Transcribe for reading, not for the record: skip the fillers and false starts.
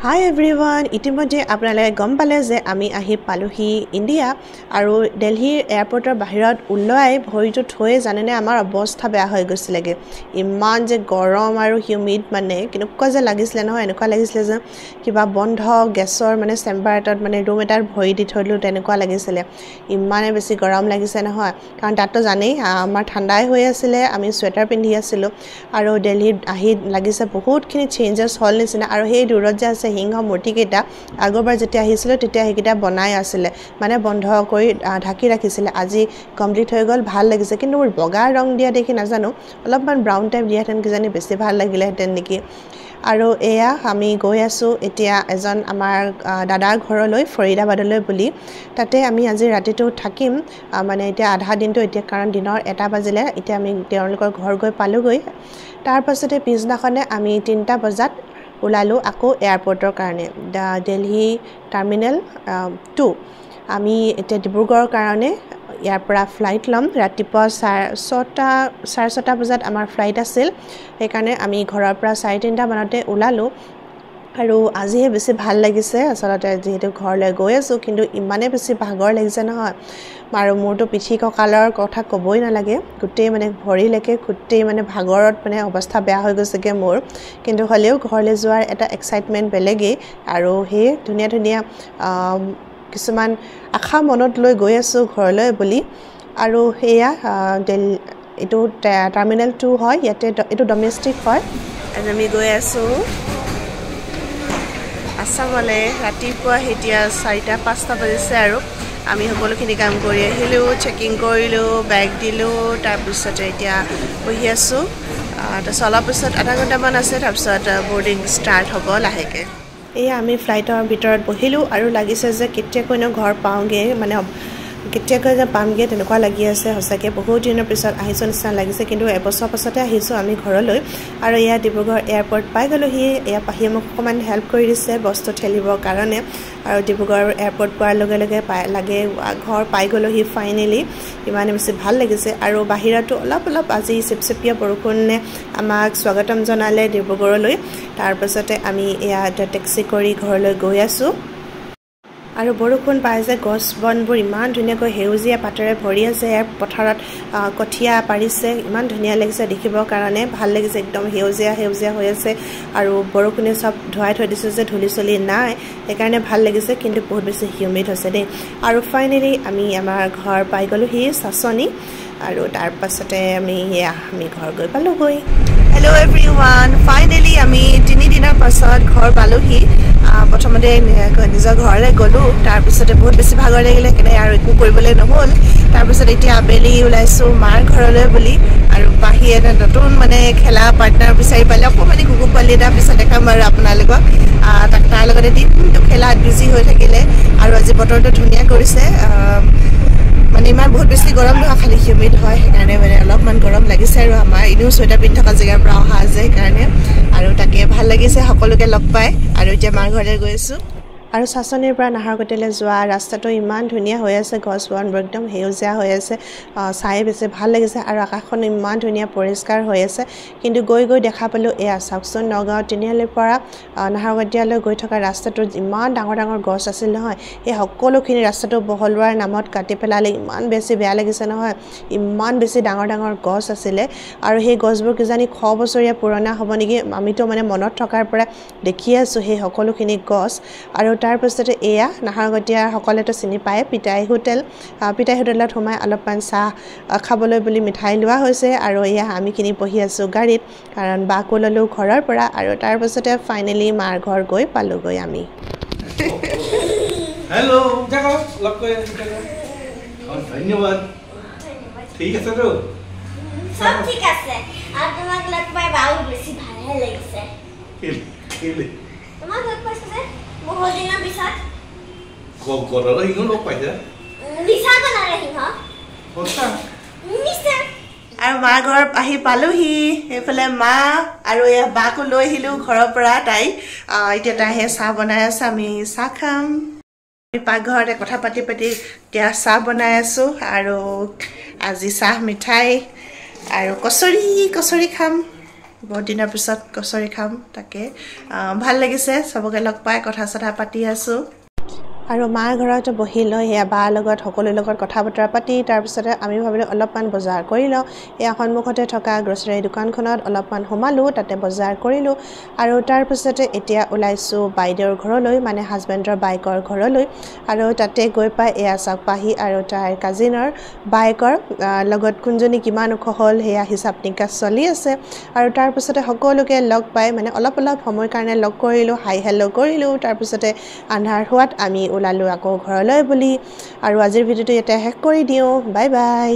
Hi everyone, ইতিমধ্যে আপোনালোকে গম পালে যে আমি আহি পালোহি ইণ্ডিয়া আৰু দিল্লীৰ এয়াৰপৰ্টৰ বাহিৰত ওলাই ভৰিটো থৈ জানেনে আমাৰ অৱস্থা বেয়া হৈ গৈছিলেগে ইমান যে গৰম আৰু হিউমিড মানে কেনেকুৱা যে লাগিছিলে নহয় এনেকুৱা লাগিছিলে যে কিবা বন্ধ গেছৰ মানে চেম্বাৰ এটাত মানে ৰুম এটাৰ ভৰি দি থৈলো তেনেকুৱা লাগিছিলে ইমানে বেছি গৰম লাগিছে নহয় কাৰণ তাততো জানেই আমাৰ ঠাণ্ডাই হৈ আছিলে আমি সোৱেটাৰ পিন্ধি আছিলোঁ আৰু দিল্লীত আহি লাগিছে বহুতখিনি চেঞ্জেছ হ'ল নিচিনা আৰু সেই দূৰত যে আছে সিংহ মূৰ্তিকেইটা আগৰবাৰ যেতিয়া আহিছিলোঁ তেতিয়া সেইকেইটা বনাই আছিলে মানে বন্ধ কৰি ঢাকি ৰাখিছিলে আজি কমপ্লিট হৈ গ'ল ভাল লাগিছে কিন্তু মোৰ বগা ৰং দিয়া দেখি নাজানো অলপমান ব্ৰাউন টাইপ দিয়াহেঁতেন কিজানি বেছি ভাল লাগিলেহেঁতেন নেকি আৰু এয়া আমি গৈ আছোঁ এতিয়া এজন আমাৰ দাদাৰ ঘৰলৈ ফৰিদাবাদলৈ বুলি তাতে আমি আজি ৰাতিটো থাকিম মানে এতিয়া আধা দিনটো এতিয়া কাৰণ দিনৰ 1টা বাজিলে এতিয়া আমি তেওঁলোকৰ ঘৰ গৈ পালোগৈ তাৰ পাছতে পিছদিনাখনে আমি 3টা বজাত ওলালো আকৌ এয়াৰপৰ্টৰ কাৰণে দিল্লী টাৰ্মিনেল 2 আমি এতিয়া ডিব্ৰুগড়ৰ কাৰণে ইয়াৰ পৰা ফ্লাইট ল'ম ৰাতিপুৱা 6:30 বজাত আমাৰ ফ্লাইট আছিল সেইকাৰণে আমি ঘৰৰ পৰা 3:30 মানতে ওলালো আৰু আজিহে বেছি ভাল লাগিছে আচলতে যেহেতু ঘৰলৈ গৈ আছোঁ কিন্তু ইমানে বেছি ভাগৰ লাগিছে নহয় আৰু মোৰতো পিঠি কঁকালৰ কথা ক'বই নালাগে গোটেই মানে ভৰিলৈকে গোটেই মানে ভাগৰত মানে অৱস্থা বেয়া হৈ গৈছেগে মোৰ কিন্তু হ'লেও ঘৰলৈ যোৱাৰ এটা এক্সাইটমেণ্ট বেলেগেই আৰু সেই ধুনীয়া ধুনীয়া কিছুমান আশা মনত লৈ গৈ আছোঁ ঘৰলৈ বুলি আৰু সেয়া এইটো টাৰ্মিনেল 2 হয় ইয়াতে এইটো ডমেষ্টিক হয় আমি গৈ আছোঁ আসামলৈ ৰাতিপুৱা এতিয়া 4:05 বাজিছে আৰু আমি সকলোখিনি কাম কৰি আহিলোঁ চেকিং কৰিলোঁ বেগ দিলোঁ তাৰপিছতে এতিয়া বহি আছোঁ তাৰপিছত অলপ পিছত আধা ঘণ্টামান আছে তাৰপিছত বৰ্ডিং ষ্টাৰ্ট হ'ব লাহেকৈ এয়া আমি ফ্লাইটৰ ভিতৰত বহিলোঁ আৰু লাগিছে যে কেতিয়াকৈনো ঘৰ পাওঁগৈ মানে কেতিয়াকৈ যে পামগৈ তেনেকুৱা লাগি আছে সঁচাকৈ বহুত দিনৰ পিছত আহিছোঁ নিচিনা লাগিছে কিন্তু এবছৰ পাছতে আহিছোঁ আমি ঘৰলৈ আৰু এয়া ডিব্ৰুগড় এয়াৰপৰ্ট পাই গ'লোহি এয়া পাহিয়ে মোক অকণমান হেল্প কৰি দিছে বস্তু ঠেলিবৰ কাৰণে আৰু ডিব্ৰুগড় এয়াৰপৰ্ট পোৱাৰ লগে লগে ঘৰ পাই গ'লোহি ফাইনেলি ইমানে বেছি ভাল লাগিছে আৰু বাহিৰতো অলপ আজি চিপচিপীয়া বৰষুণে আমাক স্বাগতম জনালে ডিব্ৰুগড়লৈ তাৰপাছতে আমি এয়া টেক্সি কৰি ঘৰলৈ গৈ আছোঁ আৰু বৰষুণ পাই যে গছ বনবোৰ ইমান ধুনীয়াকৈ সেউজীয়া পাতেৰে ভৰি আছে পথাৰত কঠীয়া পাৰিছে ইমান ধুনীয়া লাগিছে দেখিবৰ কাৰণে ভাল লাগিছে একদম সেউজীয়া হৈ আছে আৰু বৰষুণে চব ধুৱাই থৈ দিছে যে ধূলি চলি নাই সেইকাৰণে ভাল লাগিছে কিন্তু বহুত বেছি হিউমিড হৈছে দেই আৰু ফাইনেলি আমি আমাৰ ঘৰ পাই গ'লোহি চাচনি আৰু তাৰ পাছতে আমি ঘৰ গৈ পালোগৈ হেল্ল' এভৰিৱান ফাইনেলি আমি 3 দিনৰ পাছত ঘৰ পালোহি প্ৰথমতে নিজৰ ঘৰলৈ গ'লোঁ তাৰপিছতে বহুত বেছি ভাগৰ লাগিলে সেইকাৰণে আৰু একো কৰিবলৈ নহ'ল তাৰপিছত এতিয়া আবেলি ওলাইছোঁ মাৰ ঘৰলৈ বুলি আৰু পাহি এটা নতুন মানে খেলা পাৰ্টনাৰ বিচাৰি পালে অকণমান কুকুৰ পোৱালি এটা পিছত দেখাম আৰু আপোনালোকক তাৰ লগতে দিনটো খেলাত বিজি হৈ থাকিলে আৰু আজি বতৰটো ধুনীয়া কৰিছে মানে ইমান বহুত বেছি গৰম নহয় খালি হিউমিড হয় সেইকাৰণে মানে অলপমান গৰম লাগিছে আৰু আমাৰ এনেও চুৱেটাৰ পিন্ধি থকা জেগাৰ পৰা অহা আছে সেইকাৰণে আৰু তাকে ভাল লাগিছে সকলোকে লগ পাই আৰু এতিয়া মাৰ ঘৰলৈ গৈ আছোঁ আৰু চাচনিৰ পৰা নাহৰকটীয়ালৈ যোৱা ৰাস্তাটো ইমান ধুনীয়া হৈ আছে গছ বনবোৰ একদম সেউজীয়া হৈ আছে চাই বেছি ভাল লাগিছে আৰু আকাশখন ইমান ধুনীয়া পৰিষ্কাৰ হৈ আছে কিন্তু গৈ দেখা পালোঁ এয়া চাওকচোন নগাঁও তিনিআলিৰ পৰা নাহৰকটীয়ালৈ গৈ থকা ৰাস্তাটোত ইমান ডাঙৰ গছ আছিল নহয় এই সকলোখিনি ৰাস্তাটো বহলোৱাৰ নামত কাটি পেলালে ইমান বেছি বেয়া লাগিছে নহয় ইমান বেছি ডাঙৰ গছ আছিলে আৰু সেই গছবোৰ কিজানি 100 বছৰীয়া পুৰণা হ'ব নেকি আমিতো মানে মনত থকাৰ পৰা দেখি আছোঁ সেই সকলোখিনি গছ আৰু তাৰপিছতে এয়া নাহৰকটীয়াৰ সকলোতো চিনি পায় পিতাই হোটেলত সোমাই অলপমান চাহ খাবলৈ বুলি মিঠাই লোৱা হৈছে আৰু এয়া আমিখিনি বহি আছোঁ গাড়ীত কাৰণ বাকো ল'লোঁ ঘৰৰ পৰা আৰু তাৰপিছতে ফাইনেলি মাৰ ঘৰ গৈ পালোগৈ আমি হেল্ল' লগ কৰি ধন্যবাদ ঠিক আছে তো সব ঠিক আছে আর তোমাক লগ পাই বাউ বেশি ভালো লাগিছে তোমাক লগ পাইছে যে বহুত দিনৰ পিছত গগৰৰ ইনো লগ পাইছে লিসা বনা ৰহি হ সঁচা মিষ্টাৰ আৰু মাৰ ঘৰ আহি পালোহি এইফালে মা আৰু এয়া বাকো লৈ আহিলোঁ ঘৰৰ পৰা তাই এতিয়া তাইহে চাহ বনাই আছে আমি চাহ খাম পাকঘৰতে কথা পাতি এতিয়া চাহ বনাই আছোঁ আৰু আজি চাহ মিঠাই আৰু কচৰি খাম বহুত দিনৰ পিছত কচৰি খাম তাকে ভাল লাগিছে সবকে লগ পাই কথা চথা পাতি আছোঁ আৰু মাৰ ঘৰত বহি লৈ সেয়া বাৰ লগত সকলোৰ লগত কথা বতৰা পাতি তাৰপিছতে আমি ভাবিলোঁ অলপমান বজাৰ কৰি লওঁ এয়া সন্মুখতে থকা গ্ৰচাৰী দোকানখনত অলপমান সোমালোঁ তাতে বজাৰ কৰিলোঁ আৰু তাৰপিছতে এতিয়া ওলাইছোঁ বাইদেউৰ ঘৰলৈ মানে হাজবেণ্ডৰ বাইকৰ ঘৰলৈ আৰু তাতে গৈ পাই এয়া চাওক পাহি আৰু তাইৰ কাজিনৰ বাইকৰ লগত কোনজনী কিমান ওখ হ'ল সেয়া হিচাপ নিকাচ চলি আছে আৰু তাৰপিছতে সকলোকে লগ পাই মানে অলপ সময় কাৰণে লগ কৰিলোঁ হাই হেল্ল' কৰিলোঁ তাৰপিছতে আন্ধাৰ হোৱাত আমি ওলালোঁ আকৌ ঘৰলৈ বুলি আৰু আজিৰ ভিডিঅ'টো ইয়াতে শেষ কৰি দিওঁ বাই বাই